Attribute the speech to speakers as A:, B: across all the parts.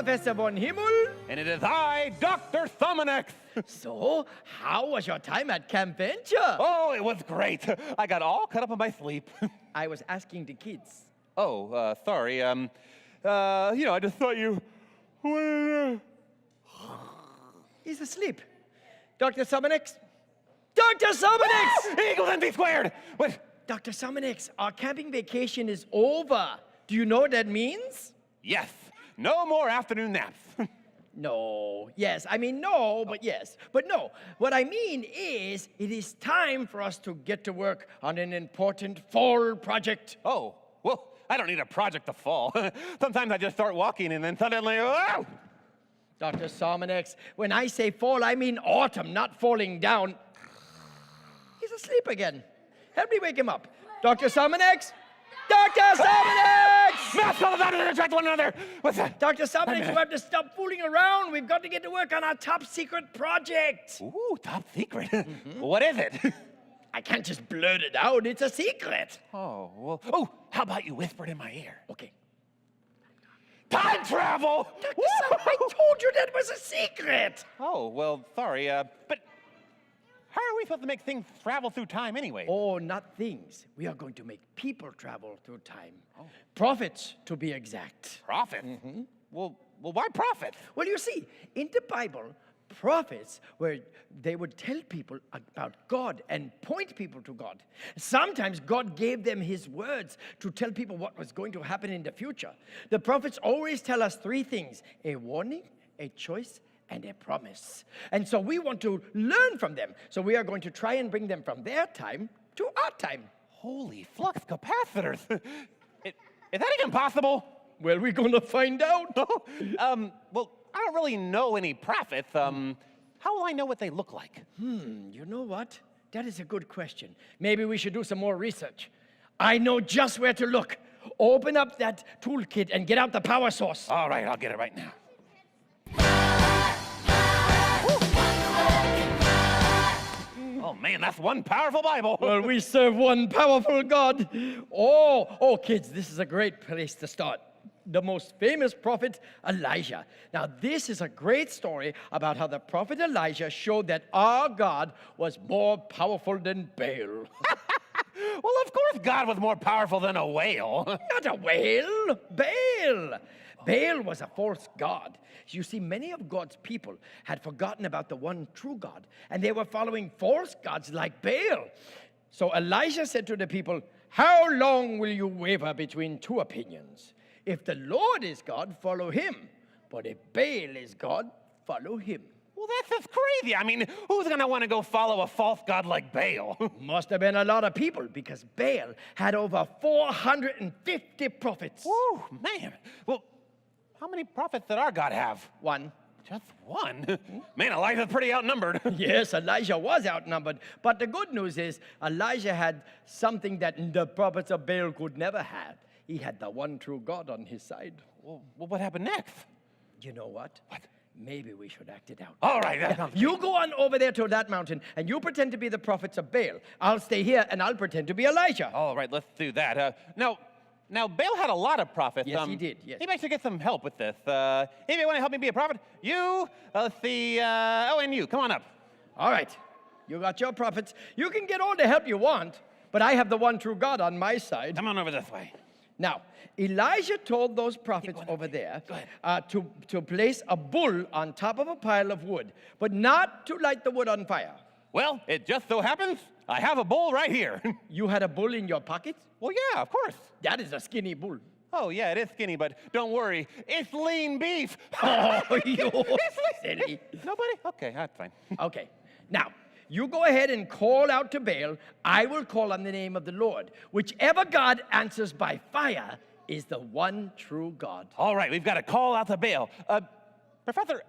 A: Professor von Himmel.
B: And it is I, Dr. Thumanex.
A: So, how was your time at Camp Venture?
B: Oh, it was great. I got all cut up in my sleep.
A: I was asking the kids.
B: Oh, sorry. I just thought you...
A: He's asleep. Dr. Summonex? Dr. Summonex!
B: Equals MC squared! What?
A: Dr. Summonex, our camping vacation is over. Do you know what that means?
B: Yes. No more afternoon naps.
A: No. Yes. I mean, no, but yes. But no. What I mean is, it is time for us to get to work on an important fall project.
B: Oh, well, I don't need a project to fall. Sometimes I just start walking and then suddenly, oh!
A: Dr. Summonex, when I say fall, I mean autumn, not falling down. He's asleep again. Help me wake him up. Dr. Summonex? Dr. Summonex!
B: Math colors out and attract one another. What's that?
A: Dr. Summonex, you have to stop fooling around. We've got to get to work on our top secret project.
B: Ooh, top secret. What is it?
A: I can't just blurt it out. It's a secret.
B: Oh, well, oh, how about you whisper it in my ear?
A: Okay.
B: Time travel!
A: Dr. Summonex, I told you that was a secret.
B: Oh, well, sorry, but how are we supposed to make things travel through time anyway?
A: Oh, not things. We are going to make people travel through time. Oh. Prophets, to be exact.
B: Prophets? Well, why prophets?
A: Well, you see, in the Bible, prophets they would tell people about God and point people to God. Sometimes God gave them his words to tell people what was going to happen in the future. The prophets always tell us three things: a warning, a choice, and a promise. And so we want to learn from them. So we are going to try and bring them from their time to our time.
B: Holy flux capacitors. Is that even possible?
A: Well, we're going to find out.
B: Well, I don't really know any prophets. How will I know what they look like?
A: You know what? That is a good question. Maybe we should do some more research. I know just where to look. Open up that toolkit and get out the power source.
B: All right, I'll get it right now. Oh, man, that's one powerful Bible.
A: Well, we serve one powerful God. Oh, kids, this is a great place to start. The most famous prophet, Elijah. Now, this is a great story about how the prophet Elijah showed that our God was more powerful than Baal.
B: Well, of course God was more powerful than a whale.
A: Not a whale, Baal. Baal was a false god. You see, many of God's people had forgotten about the one true God, and they were following false gods like Baal. So Elijah said to the people, "How long will you waver between two opinions? If the Lord is God, follow him. But if Baal is God, follow him."
B: Well, that's just crazy. I mean, who's going to want to go follow a false god like Baal?
A: Must have been a lot of people, because Baal had over 450 prophets.
B: Whoa, man. Well, how many prophets did our God have?
A: One.
B: Just one? Man, Elijah's pretty outnumbered.
A: Yes, Elijah was outnumbered. But the good news is, Elijah had something that the prophets of Baal could never have. He had the one true God on his side.
B: Well, what happened next?
A: You know what?
B: What?
A: Maybe we should act it out.
B: All right. That sounds
A: You go on over there to that mountain, and you pretend to be the prophets of Baal. I'll stay here, and I'll pretend to be Elijah.
B: All right, let's do that. Now, Baal had a lot of prophets.
A: Yes, he did, yes.
B: Maybe I should get some help with this. Anybody want to help me be a prophet? You, let's see, and you. Come on up.
A: All right. You got your prophets. You can get all the help you want, but I have the one true God on my side.
B: Come on over this way.
A: Now, Elijah told those prophets over there to place a bull on top of a pile of wood, but not to light the wood on fire.
B: Well, it just so happens I have a bull right here.
A: You had a bull in your pocket?
B: Well, yeah, of course.
A: That is a skinny bull.
B: Oh, yeah, it is skinny, but don't worry. It's lean beef.
A: Oh, you're silly.
B: Nobody? Okay, that's fine.
A: Okay. Now, you go ahead and call out to Baal. I will call on the name of the Lord. Whichever God answers by fire is the one true God.
B: All right, we've got to call out to Baal. Professor,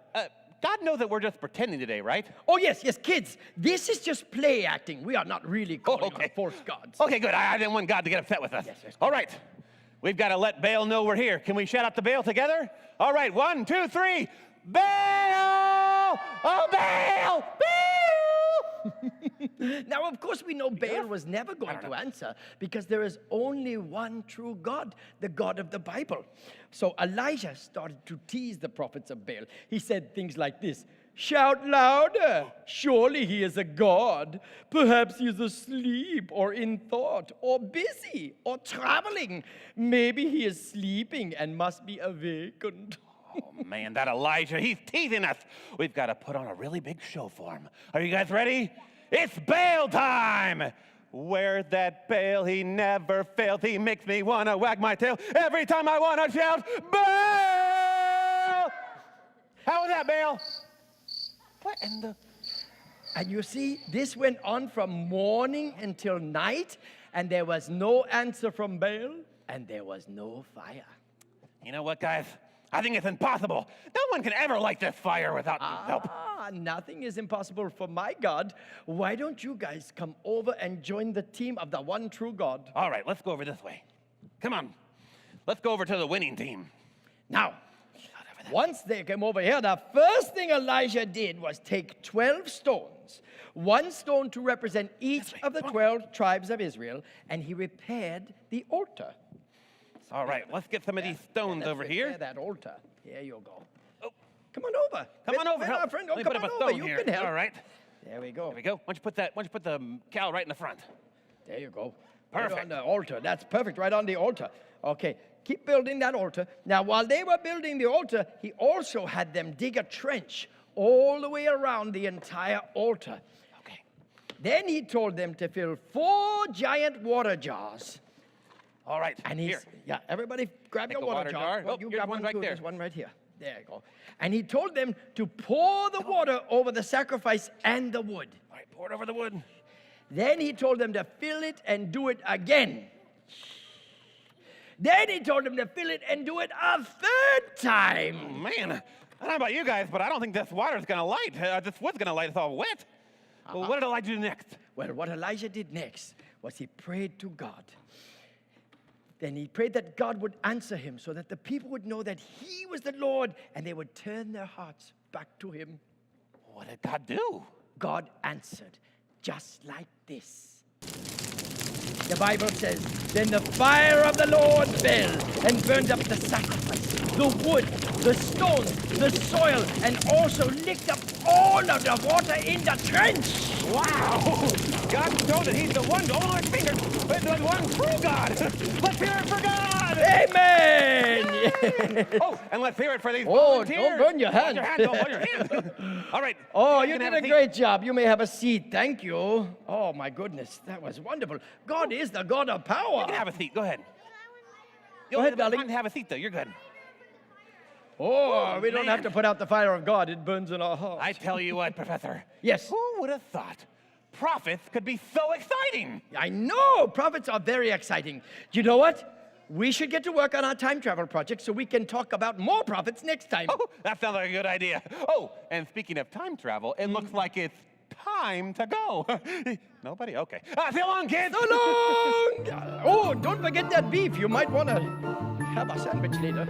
B: God knows that we're just pretending today, right?
A: Oh, yes, kids. This is just play acting. We are not really calling on false gods.
B: Okay, good. I didn't want God to get upset with us.
A: Yes.
B: All right. We've got to let Baal know we're here. Can we shout out to Baal together? All right, 1, 2, 3. Baal! Oh, Baal! Baal!
A: Now, of course, we know Baal was never going to answer because there is only one true God, the God of the Bible. So Elijah started to tease the prophets of Baal. He said things like this: "Shout louder. Surely he is a god. Perhaps he is asleep or in thought or busy or traveling. Maybe he is sleeping and must be awakened."
B: Oh, man, that Elijah, he's teasing us. We've got to put on a really big show for him. Are you guys ready? It's Baal time. Where's that Baal? He never fails. He makes me want to wag my tail every time I want to shout, Baal! How was that, Baal? What in the...
A: And you see, this went on from morning until night, and there was no answer from Baal, and there was no fire.
B: You know what, guys? I think it's impossible. No one can ever light this fire without help.
A: Nothing is impossible for my God. Why don't you guys come over and join the team of the one true God?
B: All right, let's go over this way. Come on. Let's go over to the winning team.
A: Now, once they came over here, the first thing Elijah did was take 12 stones, one stone to represent each of the 12 tribes of Israel, and he repaired the altar.
B: All right, let's get some of these stones over here.
A: That altar. Here you go.
B: Oh,
A: come on over.
B: come on over.
A: Help.
B: Help.
A: Friend.
B: Let me
A: Come
B: put
A: on
B: up a
A: over.
B: stone
A: You
B: here.
A: can help.
B: All right.
A: There we go.
B: There we go. Why don't you put the cow right in the front?
A: There you go.
B: Perfect.
A: Right on the altar. That's perfect. Right on the altar. Okay. Keep building that altar. Now, while they were building the altar, he also had them dig a trench all the way around the entire altar.
B: Okay.
A: Then he told them to fill 4 giant water jars.
B: All right.
A: And
B: here.
A: Yeah, everybody grab
B: Take
A: your
B: a
A: water
B: water
A: jar.
B: jar.
A: Well,
B: Oh,
A: you
B: here's
A: grab
B: one right
A: too.
B: there.
A: There's one right here. There you go. And he told them to pour the water over the sacrifice and the wood.
B: All right, pour it over the wood.
A: Then he told them to fill it and do it again. Then he told them to fill it and do it a 3rd time.
B: Man, I don't know about you guys, but I don't think this water's going to light. This wood's going to light us all wet. Well, what did Elijah do next?
A: Well, what Elijah did next was he prayed to God. Then he prayed that God would answer him so that the people would know that he was the Lord and they would turn their hearts back to him.
B: What did God do?
A: God answered just like this. The Bible says, "Then the fire of the Lord fell and burned up the sacrifice, the wood, the stones, the soil, and also licked up all of the water in the trench."
B: Wow! God showed that he's the one, hold on his finger, the one true God. Let's hear it for God!
A: Amen!
B: Oh, and let's hear it for these
A: Oh,
B: volunteers.
A: don't burn your hand.
B: Hold your hand, don't burn your hand. All right.
A: Oh,
B: you
A: you
B: can
A: did
B: have
A: a
B: seat.
A: great job. You may have a seat. Thank you. Oh, my goodness. That was wonderful. God is the God of power.
B: You can have a seat. Go ahead.
A: Go ahead, darling.
B: Have a seat, though. You're good.
A: Oh, we don't
B: man.
A: have to put out the fire of God. It burns in our hearts.
B: I tell you what, Professor.
A: Yes.
B: Who would have thought prophets could be so exciting?
A: I know. Prophets are very exciting. You know what? We should get to work on our time travel project so we can talk about more prophets next time.
B: Oh, that sounds like a good idea. Oh, and speaking of time travel, it looks like it's time to go. Nobody? Okay. So long, kids.
A: So long! Oh, don't forget that beef. You might want to have a sandwich later.